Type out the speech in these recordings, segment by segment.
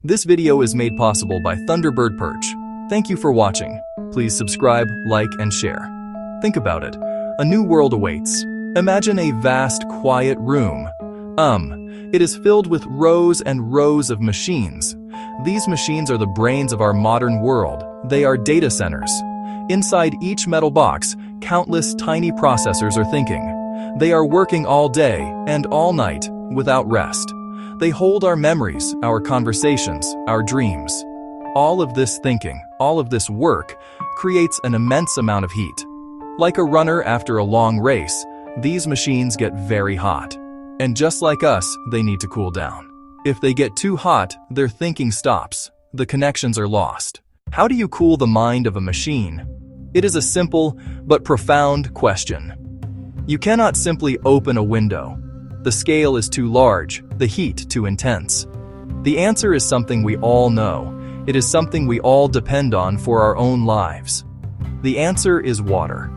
This video is made possible by Thunderbird Perch. Thank you for watching. Please subscribe, like, and share. Think about it. A new world awaits. Imagine a vast, quiet room. It is filled with rows and rows of machines. These machines are the brains of our modern world. They are data centers. Inside each metal box, countless tiny processors are thinking. They are working all day and all night without rest. They hold our memories, our conversations, our dreams. All of this thinking, all of this work, creates an immense amount of heat. Like a runner after a long race, these machines get very hot. And just like us, they need to cool down. If they get too hot, their thinking stops. The connections are lost. How do you cool the mind of a machine? It is a simple but profound question. You cannot simply open a window. The scale is too large, the heat too intense. The answer is something we all know. It is something we all depend on for our own lives. The answer is water.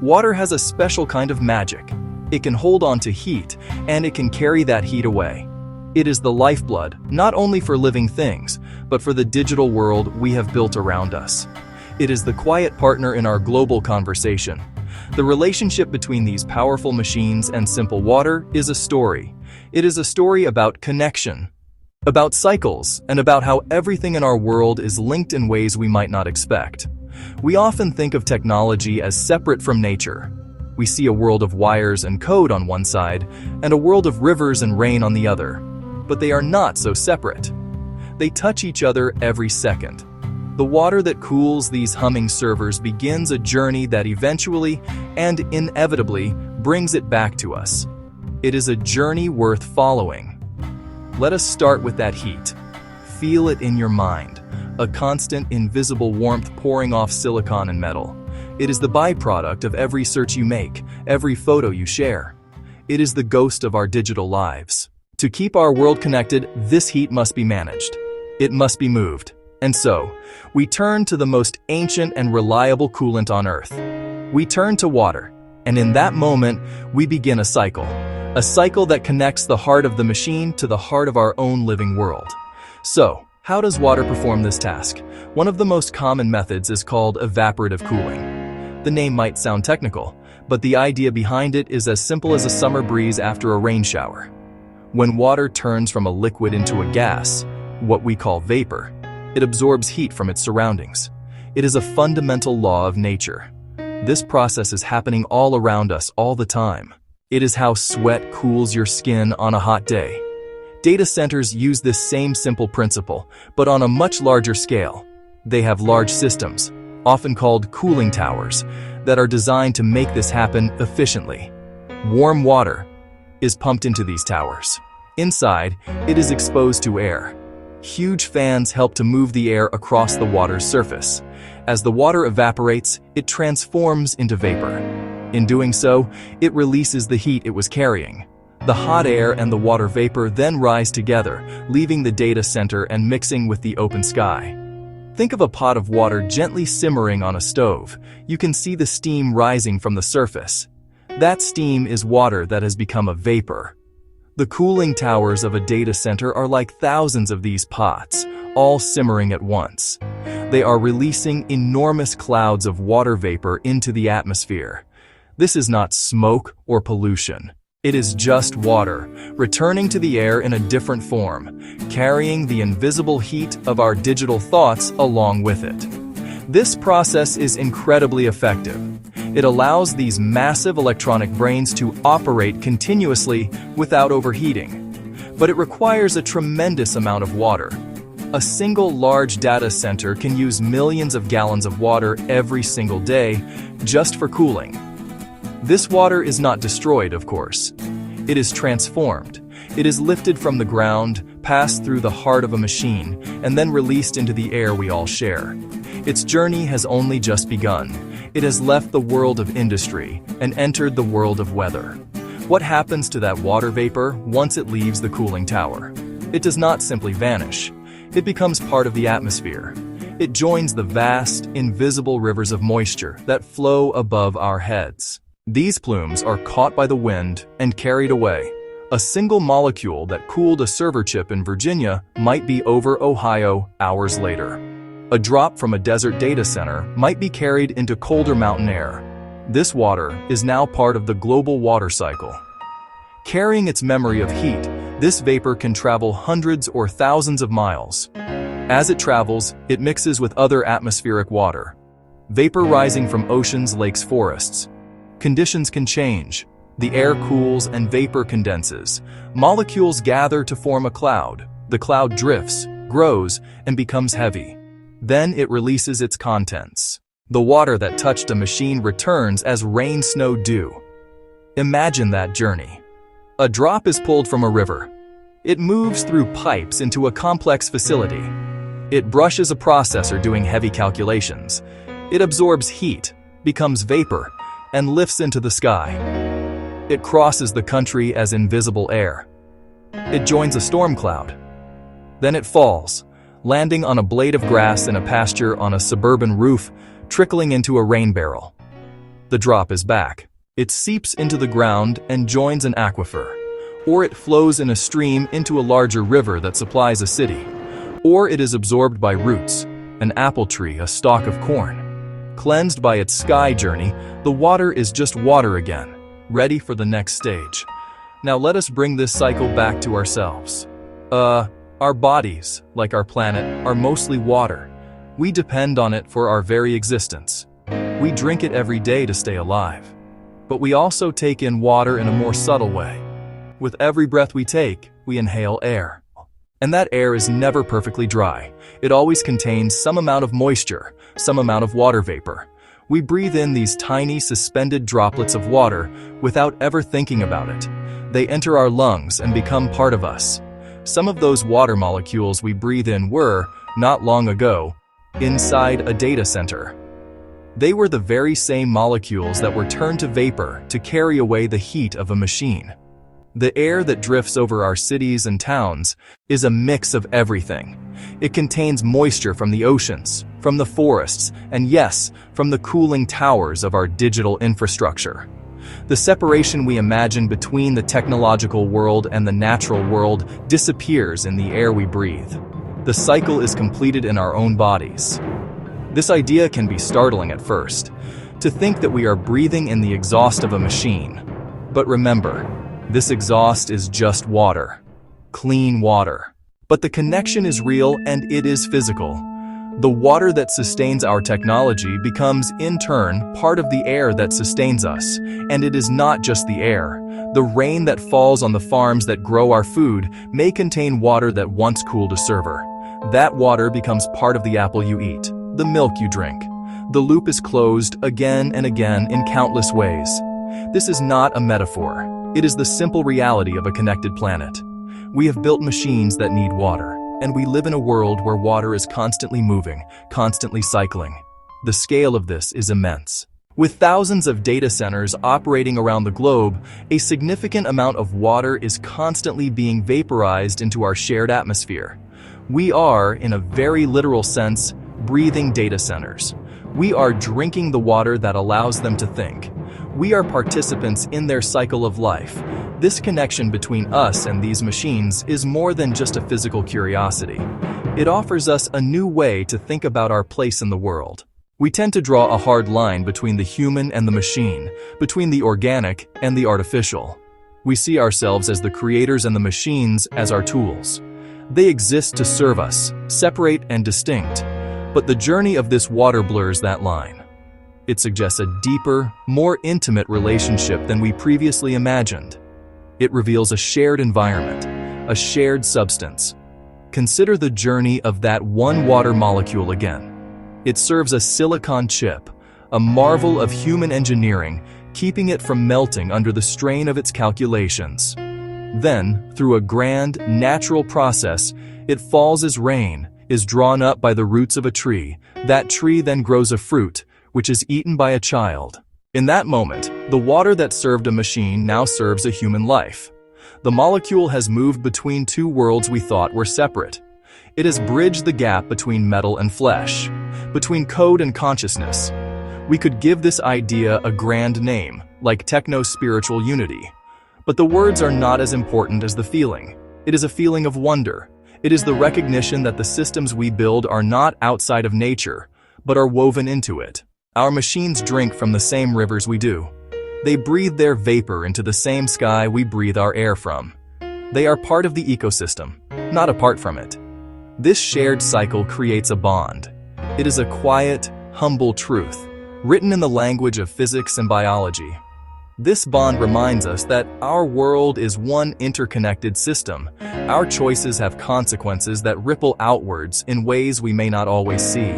Water has a special kind of magic. It can hold on to heat, and it can carry that heat away. It is the lifeblood, not only for living things, but for the digital world we have built around us. It is the quiet partner in our global conversation. The relationship between these powerful machines and simple water is a story. It is a story about connection, about cycles, and about how everything in our world is linked in ways we might not expect. We often think of technology as separate from nature. We see a world of wires and code on one side, and a world of rivers and rain on the other. But they are not so separate. They touch each other every second. The water that cools these humming servers begins a journey that eventually and inevitably brings it back to us. It is a journey worth following. Let us start with that heat. Feel it in your mind, a constant, invisible warmth pouring off silicon and metal. It is the byproduct of every search you make, every photo you share. It is the ghost of our digital lives. To keep our world connected, this heat must be managed. It must be moved. And so, we turn to the most ancient and reliable coolant on Earth. We turn to water, and in that moment, we begin a cycle that connects the heart of the machine to the heart of our own living world. So, how does water perform this task? One of the most common methods is called evaporative cooling. The name might sound technical, but the idea behind it is as simple as a summer breeze after a rain shower. When water turns from a liquid into a gas, what we call vapor, it absorbs heat from its surroundings. It is a fundamental law of nature. This process is happening all around us all the time. It is how sweat cools your skin on a hot day. Data centers use this same simple principle, but on a much larger scale. They have large systems, often called cooling towers, that are designed to make this happen efficiently. Warm water is pumped into these towers. Inside, it is exposed to air. Huge fans help to move the air across the water's surface. As the water evaporates, it transforms into vapor. In doing so, it releases the heat it was carrying. The hot air and the water vapor then rise together, leaving the data center and mixing with the open sky. Think of a pot of water gently simmering on a stove. You can see the steam rising from the surface. That steam is water that has become a vapor. The cooling towers of a data center are like thousands of these pots, all simmering at once. They are releasing enormous clouds of water vapor into the atmosphere. This is not smoke or pollution. It is just water, returning to the air in a different form, carrying the invisible heat of our digital thoughts along with it. This process is incredibly effective. It allows these massive electronic brains to operate continuously without overheating. But it requires a tremendous amount of water. A single large data center can use millions of gallons of water every single day just for cooling. This water is not destroyed, of course. It is transformed. It is lifted from the ground, passed through the heart of a machine, and then released into the air we all share. Its journey has only just begun. It has left the world of industry and entered the world of weather. What happens to that water vapor once it leaves the cooling tower? It does not simply vanish. It becomes part of the atmosphere. It joins the vast, invisible rivers of moisture that flow above our heads. These plumes are caught by the wind and carried away, A single molecule that cooled a server chip in Virginia might be over Ohio hours later. A drop from a desert data center might be carried into colder mountain air. This water is now part of the global water cycle. Carrying its memory of heat, this vapor can travel hundreds or thousands of miles. As it travels, it mixes with other atmospheric water. Vapor rising from oceans, lakes, forests. Conditions can change. The air cools and vapor condenses. Molecules gather to form a cloud. The cloud drifts, grows, and becomes heavy. Then it releases its contents. The water that touched a machine returns as rain, snow, dew. Imagine that journey. A drop is pulled from a river. It moves through pipes into a complex facility. It brushes a processor doing heavy calculations. It absorbs heat, becomes vapor, and lifts into the sky. It crosses the country as invisible air. It joins a storm cloud. Then it falls, landing on a blade of grass in a pasture on a suburban roof, trickling into a rain barrel. The drop is back. It seeps into the ground and joins an aquifer. Or it flows in a stream into a larger river that supplies a city. Or it is absorbed by roots, an apple tree, a stalk of corn. Cleansed by its sky journey, the water is just water again, ready for the next stage. Now let us bring this cycle back to ourselves. Our bodies, like our planet, are mostly water. We depend on it for our very existence. We drink it every day to stay alive. But we also take in water in a more subtle way. With every breath we take, we inhale air. And that air is never perfectly dry. It always contains some amount of moisture, some amount of water vapor. We breathe in these tiny suspended droplets of water without ever thinking about it. They enter our lungs and become part of us. Some of those water molecules we breathe in were, not long ago, inside a data center. They were the very same molecules that were turned to vapor to carry away the heat of a machine. The air that drifts over our cities and towns is a mix of everything. It contains moisture from the oceans, from the forests, and yes, from the cooling towers of our digital infrastructure. The separation we imagine between the technological world and the natural world disappears in the air we breathe. The cycle is completed in our own bodies. This idea can be startling at first, to think that we are breathing in the exhaust of a machine. But remember, this exhaust is just water. Clean water. But the connection is real and it is physical. The water that sustains our technology becomes, in turn, part of the air that sustains us. And it is not just the air. The rain that falls on the farms that grow our food may contain water that once cooled a server. That water becomes part of the apple you eat, the milk you drink. The loop is closed again and again in countless ways. This is not a metaphor. It is the simple reality of a connected planet. We have built machines that need water, and we live in a world where water is constantly moving, constantly cycling. The scale of this is immense. With thousands of data centers operating around the globe, a significant amount of water is constantly being vaporized into our shared atmosphere. We are, in a very literal sense, breathing data centers. We are drinking the water that allows them to think. We are participants in their cycle of life. This connection between us and these machines is more than just a physical curiosity. It offers us a new way to think about our place in the world. We tend to draw a hard line between the human and the machine, between the organic and the artificial. We see ourselves as the creators and the machines as our tools. They exist to serve us, separate and distinct. But the journey of this water blurs that line. It suggests a deeper, more intimate relationship than we previously imagined. It reveals a shared environment, a shared substance. Consider the journey of that one water molecule again. It serves a silicon chip, a marvel of human engineering, keeping it from melting under the strain of its calculations. Then, through a grand, natural process, it falls as rain, is drawn up by the roots of a tree. That tree then grows a fruit, which is eaten by a child. In that moment, the water that served a machine now serves a human life. The molecule has moved between two worlds we thought were separate. It has bridged the gap between metal and flesh, between code and consciousness. We could give this idea a grand name, like techno-spiritual unity. But the words are not as important as the feeling. It is a feeling of wonder. It is the recognition that the systems we build are not outside of nature, but are woven into it. Our machines drink from the same rivers we do. They breathe their vapor into the same sky we breathe our air from. They are part of the ecosystem, not apart from it. This shared cycle creates a bond. It is a quiet, humble truth, written in the language of physics and biology. This bond reminds us that our world is one interconnected system. Our choices have consequences that ripple outwards in ways we may not always see.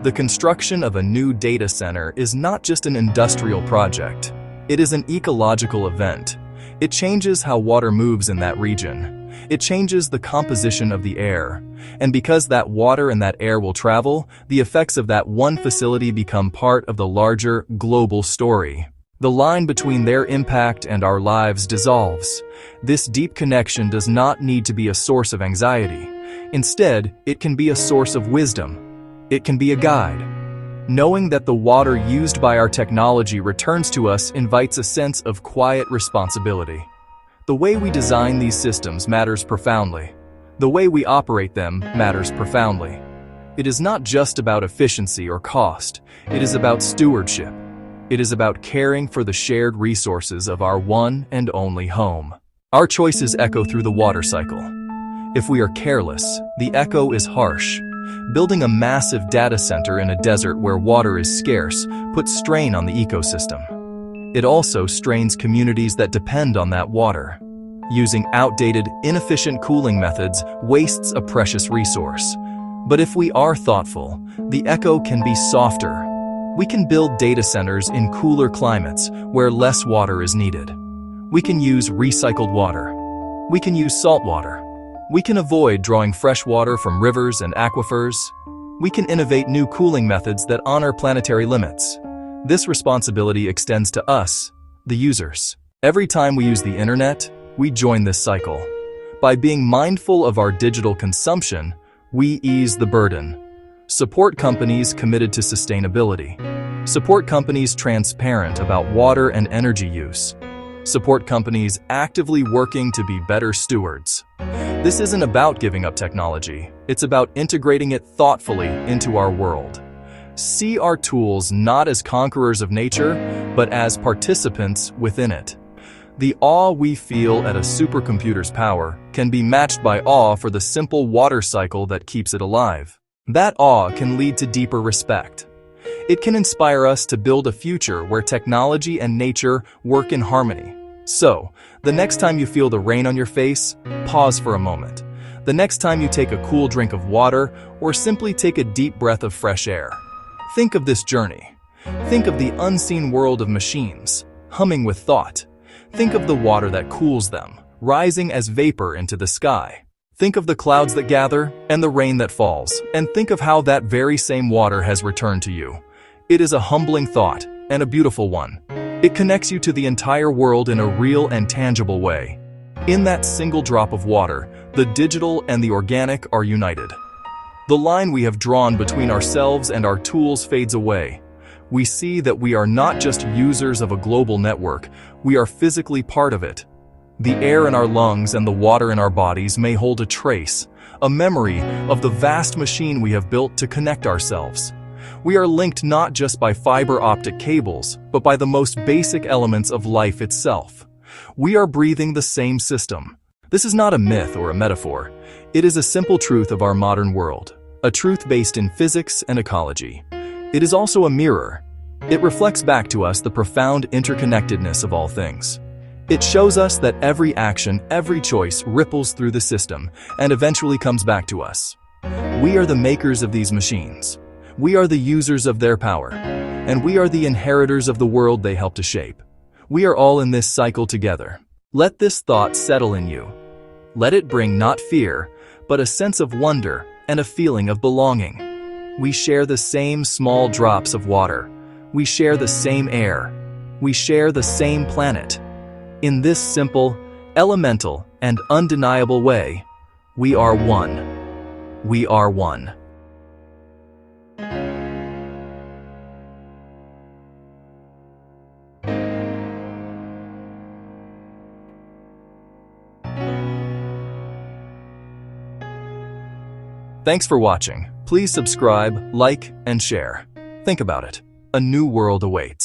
The construction of a new data center is not just an industrial project. It is an ecological event. It changes how water moves in that region. It changes the composition of the air. And because that water and that air will travel, the effects of that one facility become part of the larger, global story. The line between their impact and our lives dissolves. This deep connection does not need to be a source of anxiety. Instead, it can be a source of wisdom. It can be a guide. Knowing that the water used by our technology returns to us invites a sense of quiet responsibility. The way we design these systems matters profoundly. The way we operate them matters profoundly. It is not just about efficiency or cost. It is about stewardship. It is about caring for the shared resources of our one and only home. Our choices echo through the water cycle. If we are careless, the echo is harsh. Building a massive data center in a desert where water is scarce puts strain on the ecosystem. It also strains communities that depend on that water. Using outdated, inefficient cooling methods wastes a precious resource. But if we are thoughtful, the echo can be softer. We can build data centers in cooler climates where less water is needed. We can use recycled water. We can use salt water. We can avoid drawing fresh water from rivers and aquifers. We can innovate new cooling methods that honor planetary limits. This responsibility extends to us, the users. Every time we use the internet, we join this cycle. By being mindful of our digital consumption, we ease the burden. Support companies committed to sustainability. Support companies transparent about water and energy use. Support companies actively working to be better stewards. This isn't about giving up technology. It's about integrating it thoughtfully into our world. See our tools not as conquerors of nature, but as participants within it. The awe we feel at a supercomputer's power can be matched by awe for the simple water cycle that keeps it alive. That awe can lead to deeper respect. It can inspire us to build a future where technology and nature work in harmony. So, the next time you feel the rain on your face, pause for a moment. The next time you take a cool drink of water, or simply take a deep breath of fresh air, think of this journey. Think of the unseen world of machines, humming with thought. Think of the water that cools them, rising as vapor into the sky. Think of the clouds that gather and the rain that falls, and think of how that very same water has returned to you. It is a humbling thought, and a beautiful one. It connects you to the entire world in a real and tangible way. In that single drop of water, the digital and the organic are united. The line we have drawn between ourselves and our tools fades away. We see that we are not just users of a global network, we are physically part of it. The air in our lungs and the water in our bodies may hold a trace, a memory of the vast machine we have built to connect ourselves. We are linked not just by fiber optic cables, but by the most basic elements of life itself. We are breathing the same system. This is not a myth or a metaphor. It is a simple truth of our modern world, a truth based in physics and ecology. It is also a mirror. It reflects back to us the profound interconnectedness of all things. It shows us that every action, every choice ripples through the system and eventually comes back to us. We are the makers of these machines. We are the users of their power, and we are the inheritors of the world they help to shape. We are all in this cycle together. Let this thought settle in you. Let it bring not fear, but a sense of wonder and a feeling of belonging. We share the same small drops of water. We share the same air. We share the same planet. In this simple, elemental, and undeniable way, we are one. We are one. Thanks for watching. Please subscribe, like, and share. Think about it. A new world awaits.